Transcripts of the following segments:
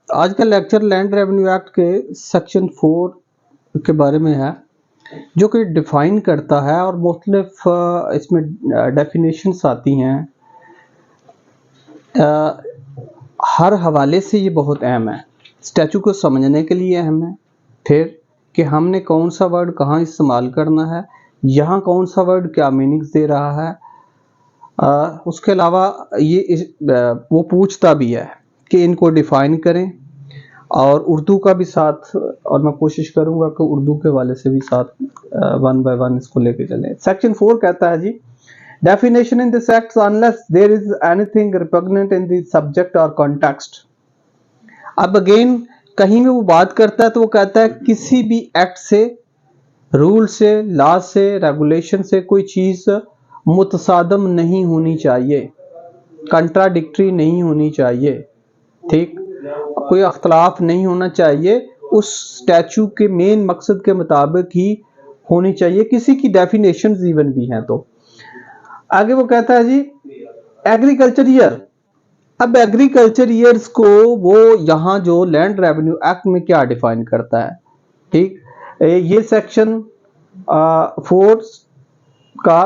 आज का lecture land revenue act के सेक्शन 4 के बारे में है, जो कि डिफाइन करता है और मुख्तलिफ इसमें डेफिनेशंस आती हैं। हर हवाले से ये बहुत अहम है, स्टैचू को समझने के लिए अहम है, फिर कि हमने कौन सा वर्ड कहाँ इस्तेमाल करना है, यहाँ कौन सा वर्ड क्या मीनिंग्स दे रहा है। उसके अलावा वो पूछता भी है कि इनको डिफाइन करें, और उर्दू का भी साथ, और मैं कोशिश करूंगा कि उर्दू के वाले से भी साथ वन बाय वन इसको लेके चलें। सेक्शन 4 कहता है जी, definition in this act unless there is anything repugnant in the subject or context. अब अगेन कहीं में वो बात करता है तो वो कहता है किसी भी एक्ट से, रूल से, लॉ से, रेगुलेशन से कोई चीज मुतसादम नहीं होनी चाहिए, कंट्राडिक्टरी नहीं होनी चाहिए, ठीक, कोई अख्तलाफ नहीं होना चाहिए, उस स्टैचू के मेन मकसद के मुताबिक ही होनी चाहिए, किसी की डेफिनेशंस इवन भी हैं। तो आगे वो कहता है जी एग्रीकल्चर ईयर। अब एग्रीकल्चर ईयर्स को वो यहाँ जो लैंड रेवेन्यू एक्ट में क्या डिफाइन करता है, ठीक, ये सेक्शन 4 का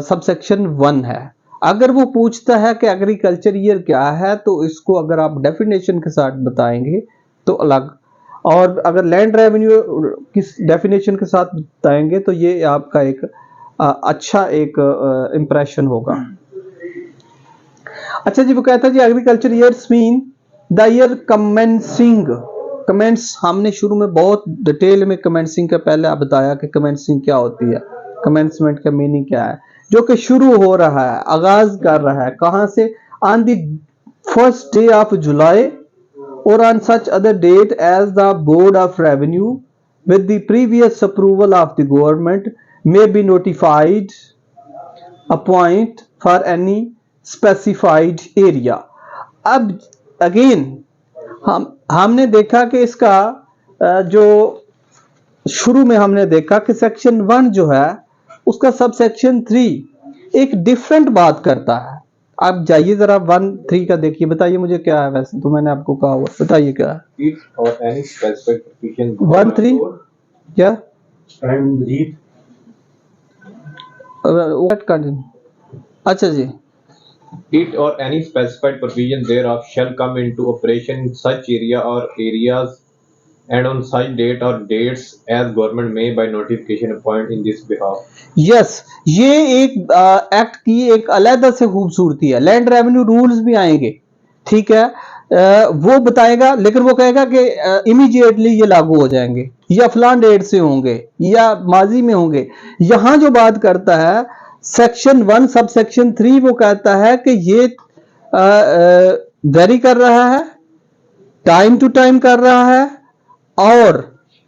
सबसेक्शन 1 है। अगर वो पूछता है कि एग्रीकल्चर ईयर क्या है, तो इसको अगर आप डेफिनेशन के साथ बताएंगे तो अलग, और अगर लैंड रेवेन्यू किस डेफिनेशन के साथ बताएंगे तो ये आपका एक अच्छा एक इंप्रेशन होगा। अच्छा जी, वो कहता है जी agriculture years mean the year commencing. Commence हमने शुरू में बहुत डिटेल में कमेंसिंग का पहले बताया कि कमेंसिंग क्या होती है, कमेंसमेंट का मीनिंग क्या है, जो कि शुरू हो रहा है, आगाज कर रहा है, कहां से, on the first day of July और on such other date as the board of revenue with the previous approval of the government may be notified appoint for any specified area। अब अगेन हमने देखा कि इसका जो शुरू में हमने देखा कि सेक्शन 1 जो है उसका सब सेक्शन 3 एक डिफरेंट बात करता है। आप जाइए जरा 1-3 का देखिए, बताइए मुझे क्या है, वैसे तो मैंने आपको कहा हुआ, बताइए क्या है 1-3 क्या। अच्छा जी, It or any specified provision thereof shall come into operation in such area or areas and on such date or dates as government may by notification appoint in this behalf। Yes, ये एक act की एक अलग से खूबसूरती है। Land revenue rules भी आएंगे, ठीक है, वो बताएगा, लेकिन वो कहेगा कि इमीडिएटली ये लागू हो जाएंगे या फलान डेट से होंगे या माजी में होंगे। यहां जो बात करता है सेक्शन 1 सब सेक्शन 3 वो कहता है कि ये वेरी कर रहा है, टाइम टू टाइम कर रहा है और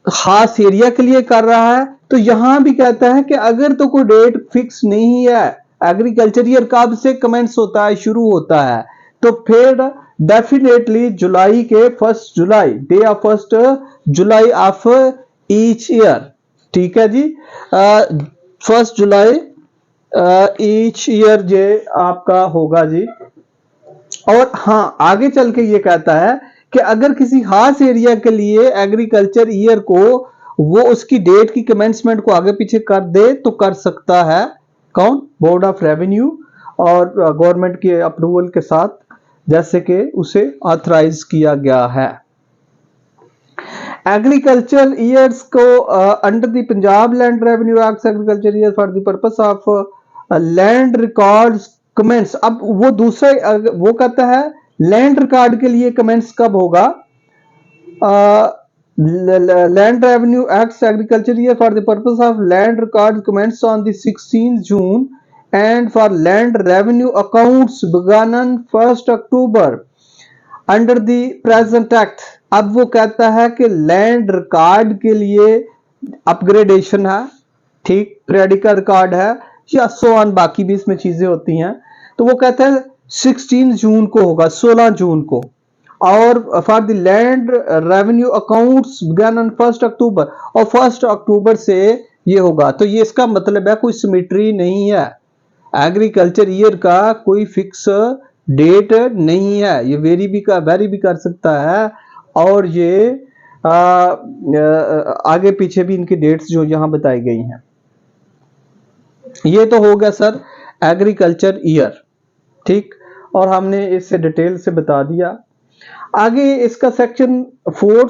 खास एरिया के लिए कर रहा है। तो यहां भी कहता है कि अगर तो कोई डेट फिक्स नहीं है, एग्रीकल्चर ईयर कब से कमेंस होता है, शुरू होता है, तो फिर डेफिनेटली जुलाई के 1 जुलाई, day of 1 July of each year, ठीक है जी, 1 जुलाई ईच ईयर जे आपका होगा जी। और हाँ, आगे चल के ये कहता है कि अगर किसी खास एरिया के लिए एग्रीकल्चर ईयर को वो उसकी डेट की कमेंसमेंट को आगे पीछे कर दे तो कर सकता है, कौन, बोर्ड ऑफ रेवेन्यू, और गवर्नमेंट के अप्रूवल के साथ, जैसे कि उसे ऑथराइज किया गया है। एग्रीकल्चर ईयर्स को under the Punjab land revenue act agriculture year for the purpose of land records comments. अब वो दूसरा वो कहता है लैंड रिकॉर्ड के लिए कमेंट्स कब होगा, land revenue act agriculture year for the purpose of land record commence on the 16 June and for land revenue accounts begin on 1 October under the present act. अब वो कहता है कि लैंड रिकॉर्ड के लिए अपग्रेडेशन है, ठीक, पीरियडिक रिकॉर्ड है या सो ऑन, बाकी भी इसमें चीजें होती हैं। तो वो कहता है 16 जून को होगा, 16 जून को, और for the land revenue accounts begin on 1 October, और 1 अक्टूबर से ये होगा। तो ये इसका मतलब है कोई सिमेट्री नहीं है, एग्रीकल्चर ईयर का कोई फिक्स डेट नहीं है, ये वेरी भी कर सकता है, और ये आगे पीछे भी इनकी डेट्स जो यहाँ बताई गई हैं। ये तो हो गया सर एग्रीकल्चर ईयर, ठीक, और हमने इससे डिटेल से बता दिया। आगे इसका सेक्शन 4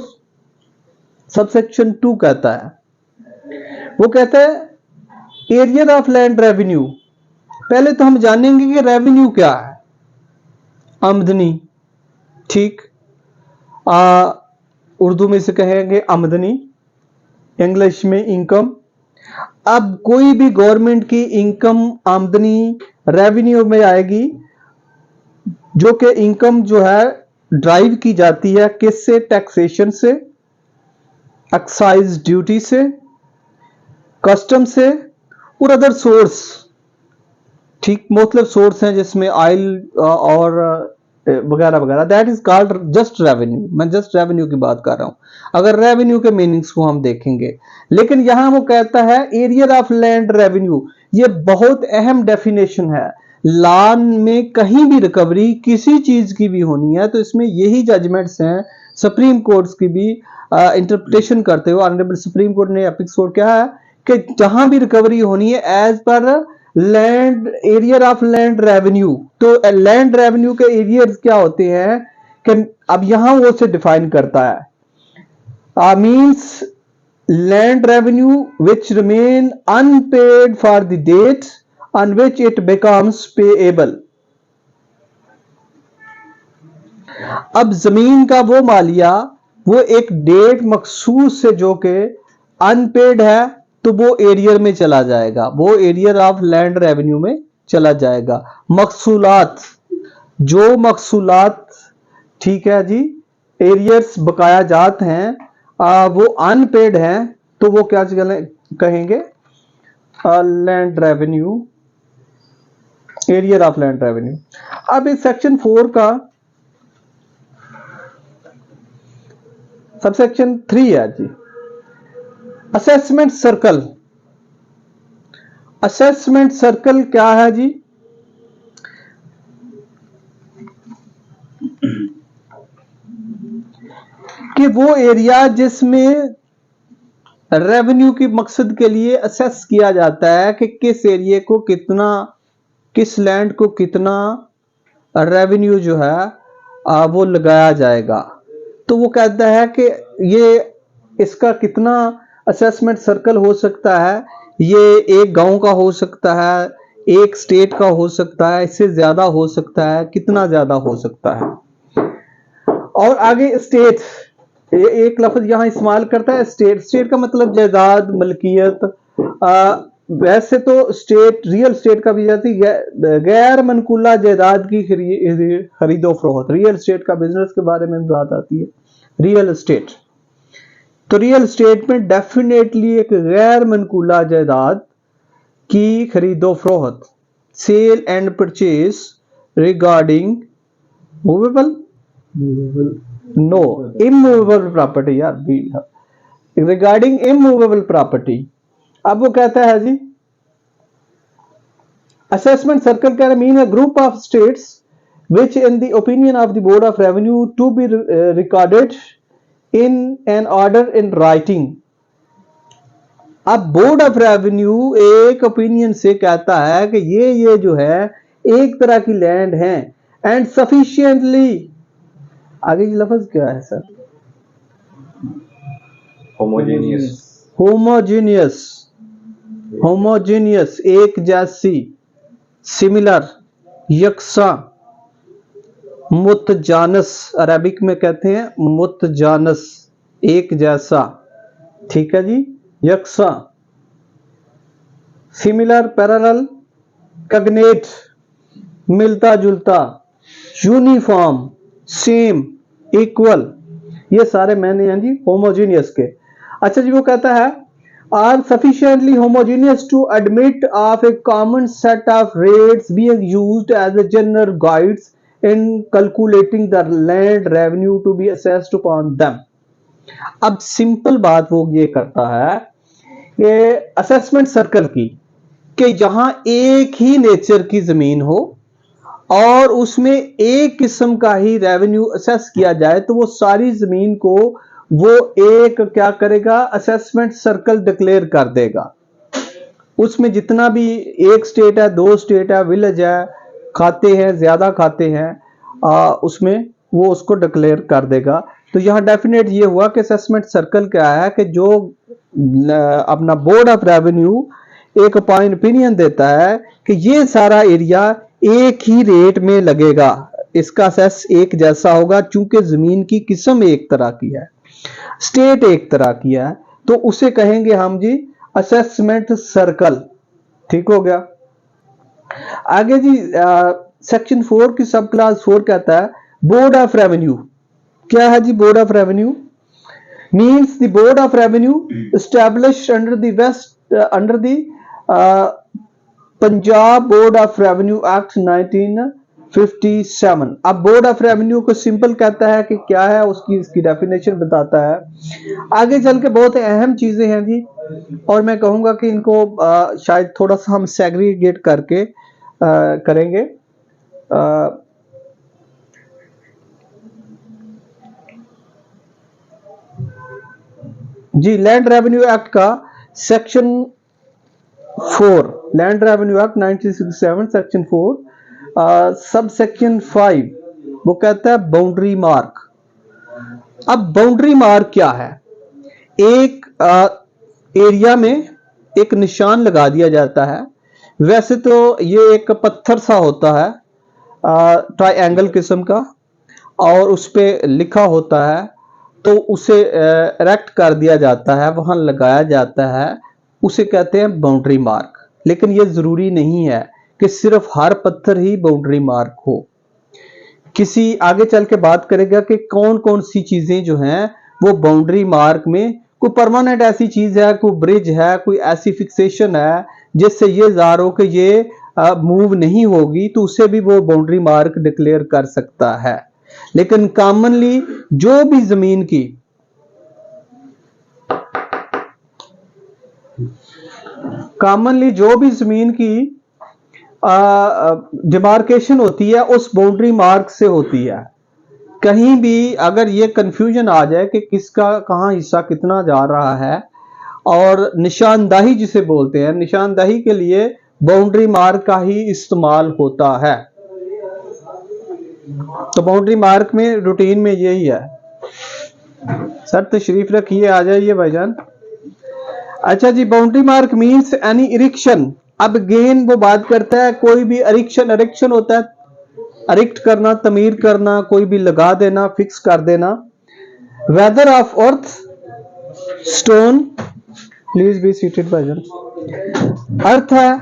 सबसेक्शन 2 कहता है, वो कहता है एरिया ऑफ लैंड रेवेन्यू। पहले तो हम जानेंगे कि रेवेन्यू क्या है, आमदनी, ठीक, उर्दू में से कहेंगे आमदनी, इंग्लिश में इनकम। अब कोई भी गवर्नमेंट की इनकम आमदनी रेवेन्यू में आएगी, जो कि इनकम जो है ड्राइव की जाती है किससे, टैक्सेशन से, एक्साइज ड्यूटी से, कस्टम से और अदर सोर्स, ठीक, मतलब सोर्स हैं जिसमें ऑयल और वगैरह वगैरह, that is called just revenue. मैं जस्ट रेवेन्यू की बात कर रहा हूं, अगर रेवेन्यू के मीनिंग्स को हम देखेंगे। लेकिन यहां वो कहता है एरिया ऑफ लैंड रेवेन्यू, ये बहुत अहम डेफिनेशन है। लॉ में कहीं भी रिकवरी किसी चीज की भी होनी है तो इसमें यही जजमेंट्स हैं, सुप्रीम कोर्ट्स की भी इंटरप्रिटेशन करते हुए ऑनरेबल सुप्रीम कोर्ट ने एपिक्स कोर्ट क्या है कि जहां भी रिकवरी होनी है as per land area of land revenue, तो लैंड रेवेन्यू के एरियाज क्या होते हैं कि अब यहां वो से डिफाइन करता है, means land revenue which remain unpaid for the date on which it becomes payable. अब जमीन का वो मालिया वो एक डेट मखसूस से जो कि अनपेड है तो वो एरियर में चला जाएगा, वो एरियर ऑफ लैंड रेवेन्यू में चला जाएगा। मकसूलात, जो मकसूलात, ठीक है जी, एरियर्स बकाया जात हैं, वो अनपेड हैं तो वो क्या कहेंगे, land revenue, arrear of land revenue. अब इस सेक्शन 4 का सबसेक्शन 3 है जी, असेसमेंट सर्कल। असेसमेंट सर्कल क्या है जी, कि वो एरिया जिसमें रेवेन्यू की मकसद के लिए असेस किया जाता है कि किस एरिया को कितना, किस लैंड को कितना रेवेन्यू जो है वो लगाया जाएगा। तो वो कहता है कि ये इसका कितना असेसमेंट सर्कल हो सकता है, ये एक गांव का हो सकता है, एक स्टेट का हो सकता है, इससे ज्यादा हो सकता है, कितना ज्यादा हो सकता है। और आगे स्टेट, एक लफ्ज यहां इस्तेमाल करता है स्टेट। स्टेट का मतलब जायदाद, मलकियत। वैसे तो स्टेट रियल स्टेट का भी जाती गैर मनकुला जायदाद की खरीदो फरोख्त, रियल स्टेट का बिजनेस के बारे में बात आती है, रियल स्टेट। तो रियल स्टेट में डेफिनेटली एक गैर मनकुला जायदाद की खरीदो फरोख्त, sale and purchase regarding movable, no immovable property, यार रिगार्डिंग इमूवेबल प्रॉपर्टी। अब वो कहता है जी असेसमेंट सर्कल का मीन है group of estates which in the opinion of the board of revenue to be recorded in an order in writing। अब board of revenue एक ओपिनियन से कहता है कि ये जो है एक तरह की लैंड है एंड सफिशिएंटली, आगे की लफ्ज क्या है सर, होमोजेनियस, होमोजेनियस, होमोजेनियस एक जैसी, सिमिलर यकसा, मुतजानस, अरबिक में कहते हैं मुतजानस, एक जैसा, ठीक है जी, यकसा, सिमिलर, पैरेलल, कग्नेट, मिलता जुलता, यूनिफॉर्म, सेम, इक्वल, ये सारे मैंने हैं जी होमोजेनियस के। अच्छा जी, वो कहता है are sufficiently homogeneous to admit of a common set of rates being used as a general guides in calculating the land revenue to be assessed upon them। अब सिंपल बात वो ये करता है कि असेसमेंट सर्कल की, कि जहां एक ही नेचर की जमीन हो और उसमें एक किस्म का ही रेवेन्यू असेस किया जाए तो वो सारी जमीन को वो एक क्या करेगा, असेसमेंट सर्कल डिक्लेयर कर देगा। उसमें जितना भी एक स्टेट है, दो स्टेट है, विलेज है, खाते हैं, ज्यादा खाते हैं, उसमें वो उसको डिक्लेयर कर देगा। तो यहाँ डेफिनेट ये हुआ कि असेसमेंट सर्कल क्या है कि जो अपना बोर्ड ऑफ रेवेन्यू एक ओपिनियन देता है कि ये सारा एरिया एक ही रेट में लगेगा, इसका असेस एक जैसा होगा, चूंकि जमीन की किस्म एक तरह की है, स्टेट एक तरह की है, तो उसे कहेंगे हम जी असेसमेंट सर्कल। ठीक हो गया। आगे जी सेक्शन 4 की सब क्लास 4 कहता है बोर्ड ऑफ रेवेन्यू। क्या है जी board of revenue? Means the board of revenue established under the Punjab board of revenue act 1957। अब बोर्ड ऑफ रेवेन्यू को सिंपल कहता है कि क्या है, उसकी इसकी डेफिनेशन बताता है। आगे चल के बहुत अहम चीजें हैं जी, और मैं कहूंगा कि इनको शायद थोड़ा सा हम सेग्रीगेट करके करेंगे। जी लैंड रेवेन्यू एक्ट का section 4, land revenue act 1967 section 4 sub section 5 वो कहता है बाउंड्री मार्क। अब बाउंड्री मार्क क्या है? एक एरिया में एक निशान लगा दिया जाता है। वैसे तो ये एक पत्थर सा होता है ट्रायंगल किस्म का, और उस पे लिखा होता है, तो उसे इरेक्ट कर दिया जाता है, वहां लगाया जाता है, उसे कहते हैं बाउंड्री मार्क। लेकिन यह जरूरी नहीं है कि सिर्फ हर पत्थर ही बाउंड्री मार्क हो। किसी आगे चल के बात करेगा कि कौन कौन सी चीजें जो हैं वो बाउंड्री मार्क में, कोई परमानेंट ऐसी चीज है, कोई ब्रिज है, कोई ऐसी फिक्सेशन है जिससे ये ज़ाहिर हो कि ये मूव नहीं होगी, तो उसे भी वो बाउंड्री मार्क डिक्लेयर कर सकता है। लेकिन कॉमनली जो भी जमीन की डिमार्केशन होती है उस बाउंड्री मार्क से होती है। कहीं भी अगर ये कंफ्यूजन आ जाए कि किसका कहां हिस्सा कितना जा रहा है, और निशानदाही जिसे बोलते हैं, निशानदाही के लिए बाउंड्री मार्क का ही इस्तेमाल होता है। तो बाउंड्री मार्क में रूटीन में यही है। सर तशरीफ रखिए, आ जाइए भाईजान। अच्छा जी, बाउंड्री मार्क मींस एनी इरिक्शन। अब अगेन वो बात करता है कोई भी इरिक्शन होता है, इरिक्ट करना, तमीर करना, कोई भी लगा देना, फिक्स कर देना। Whether of earth, stone, please be seated भाईजान। अर्थ है,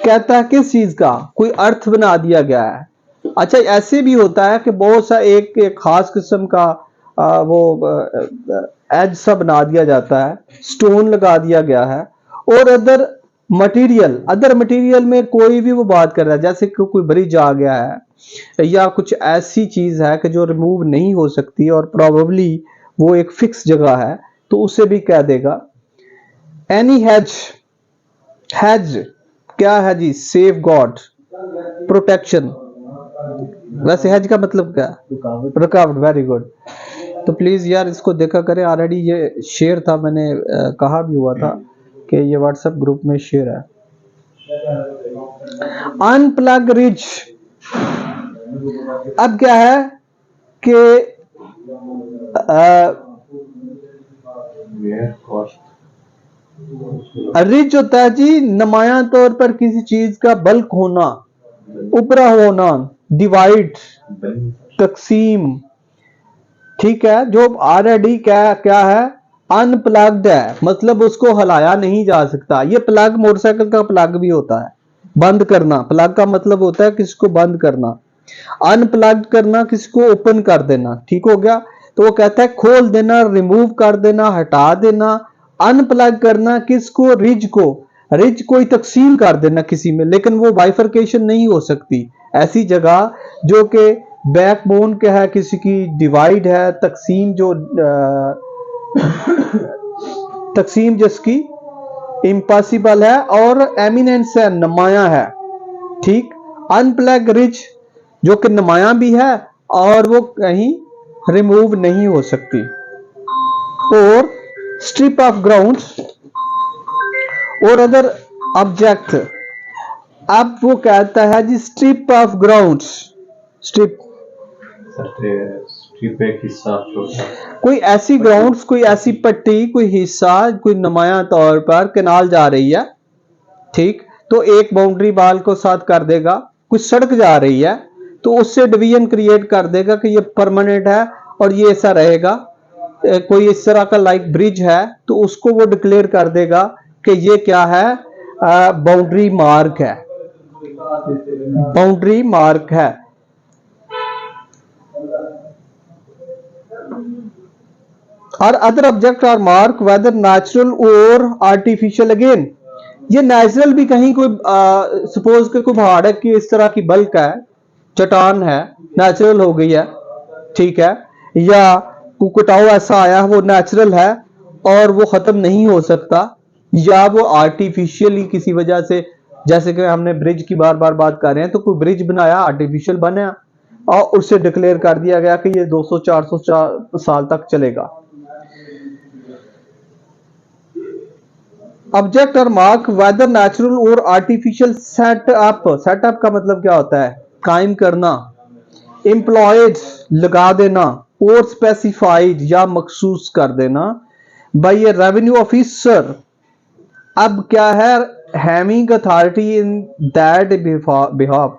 कहता है किस चीज का, कोई अर्थ बना दिया गया है। अच्छा ऐसे भी होता है कि बहुत सा एक खास किस्म का वो एज सा बना दिया जाता है, स्टोन लगा दिया गया है। और अदर मटेरियल में कोई भी वो बात कर रहा है, जैसे कि कोई ब्रिज आ गया है या कुछ ऐसी चीज है कि जो रिमूव नहीं हो सकती और प्रोबेबली वो एक फिक्स जगह है, तो उसे भी कह देगा। एनी हैज क्या है जी? Safeguard, protection. वैसे हैज का मतलब क्या? रुकावट। Very good. तो प्लीज यार इसको देखा करें, ऑलरेडी ये शेयर था, मैंने कहा भी हुआ था कि ये व्हाट्सएप ग्रुप में शेयर है। Unplug ridge. अब क्या है कि रिज होता है जी नुमाया तौर पर किसी चीज का बल्क होना, उपरा होना, डिवाइड, तकसीम। ठीक है, जो ऑलरेडी क्या है, अनप्लग्ड है, मतलब उसको हिलाया नहीं जा सकता। ये प्लग मोटरसाइकिल का प्लग भी होता है, बंद करना। प्लग का मतलब होता है किसी को बंद करना, अनप्लग करना किसी को ओपन कर देना। ठीक हो गया। तो वो कहता है खोल देना, रिमूव कर देना, हटा देना। अनप्लग करना किसको? रिज को तकसीम कर देना किसी में, लेकिन वो बाइफरकेशन नहीं हो सकती। ऐसी जगह जो कि बैकबोन क्या है, किसी की डिवाइड है, तकसीम जो तकसीम जिसकी इम्पॉसिबल है और एमिनेंस है, नुमाया है। ठीक। अनप्लग रिज जो कि नुमायां भी है और वो कहीं रिमूव नहीं हो सकती। और strip of grounds or other object, अब वो कहता है जी strip of grounds, strip strip एक हिस्सा छोटा, कोई ऐसी ग्राउंड्स, कोई ऐसी पट्टी, कोई हिस्सा, कोई नुमाया तौर पर कैनाल जा रही है, ठीक, तो एक बाउंड्री वाल को साथ कर देगा। कोई सड़क जा रही है तो उससे डिवीजन क्रिएट कर देगा कि ये परमानेंट है और ये ऐसा रहेगा। कोई इस तरह का लाइक ब्रिज है तो उसको वो डिक्लेयर कर देगा कि ये क्या है, बाउंड्री मार्क है, बाउंड्री मार्क है। और other object are mark whether natural or artificial. Again ये नेचुरल भी कहीं कोई सपोज के कोई पहाड़ है कि इस तरह की बल्क है, चट्टान है, नेचुरल हो गई है, ठीक है, या कटाव ऐसा आया वो नेचुरल है और वो खत्म नहीं हो सकता, या वो आर्टिफिशियली किसी वजह से, जैसे कि हमने ब्रिज की बार बार बात कर रहे हैं, तो कोई ब्रिज बनाया आर्टिफिशियल बनाया और उससे डिक्लेयर कर दिया गया कि ये 200-400 साल तक चलेगा। ऑब्जेक्ट और mark whether natural or artificial. Setup, setup का मतलब क्या होता है, कायम करना, एम्प्लॉयड लगा देना, और स्पेसिफाइड या मखसूस कर देना बाय ए रेवेन्यू ऑफिसर। अब क्या है, having authority in that behalf.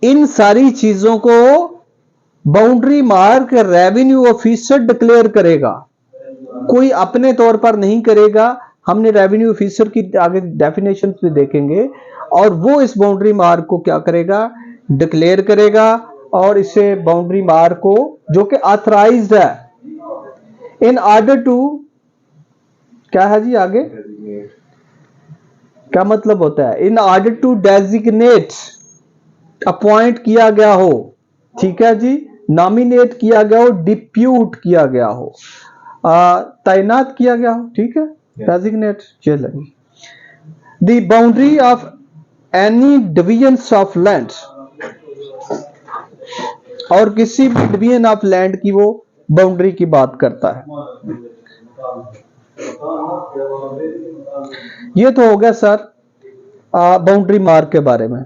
इन सारी चीजों को boundary mark revenue officer declare करेगा, कोई अपने तौर पर नहीं करेगा। हमने रेवेन्यू ऑफिसर की आगे डेफिनेशन भी देखेंगे, और वो इस बाउंड्री मार्क को क्या करेगा, डिक्लेयर करेगा, और इसे बाउंड्री मार्क को जो कि ऑथराइज्ड है इन ऑर्डर टू, क्या है जी आगे, क्या मतलब होता है, in order to designate, appoint किया गया हो, ठीक है जी, नॉमिनेट किया गया हो, डिप्यूट किया गया हो, तैनात किया गया हो, ठीक है, डेजिग्नेट। चलेंगे the boundary of any divisions of land, और किसी भी डिवीजन ऑफ लैंड की वो बाउंड्री की बात करता है। ये तो हो गया सर बाउंड्री मार्क के बारे में।